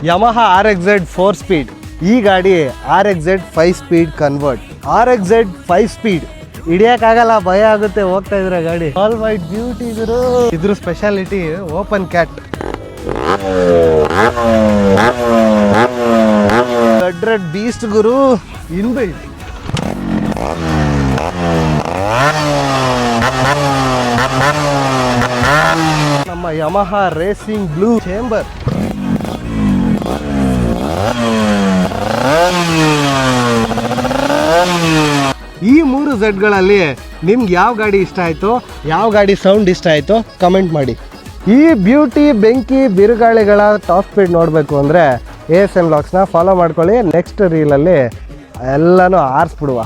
Yamaha RXZ 4 speed. ಈ ಗಾಡಿ RXZ 5 speed convert. RXZ 5 speed ಹಿಡಿಯಕ್ಕಾಗಲ್ಲ, ಭಯ ಆಗುತ್ತೆ ಹೋಗ್ತಾ ಇದ್ರೆ ಗಾಡಿ. ಆಲ್ ವೈಟ್ ಬ್ಯೂಟಿ ಗುರು. ಇದ್ರ speciality open cat. Red beast ಗುರು. ಇನ್ಬಿಲ್ಟ್. ನಮ್ಮ ಯಮಹಾ ರೇಸಿಂಗ್ ಬ್ಲೂ ಚೇಂಬರ್. ಈ 3 ಝಡ್ಗಳಲ್ಲಿ ನಿಮ್ಗೆ ಯಾವ ಗಾಡಿ ಇಷ್ಟ ಆಯಿತು, ಯಾವ ಗಾಡಿ ಸೌಂಡ್ ಇಷ್ಟ ಆಯಿತು ಕಮೆಂಟ್ ಮಾಡಿ. ಈ ಬ್ಯೂಟಿ ಬೆಂಕಿ ಬಿರುಗಾಳಿಗಳ ಟಾಪ್ ಸ್ಪೀಡ್ ನೋಡಬೇಕು ಅಂದರೆ ASM ವ್ಲಾಗ್ಸ್ನ ಫಾಲೋ ಮಾಡ್ಕೊಳ್ಳಿ. ನೆಕ್ಸ್ಟ್ ರೀಲಲ್ಲಿ ಎಲ್ಲನೂ ಆರಿಸ್ಬಿಡುವ.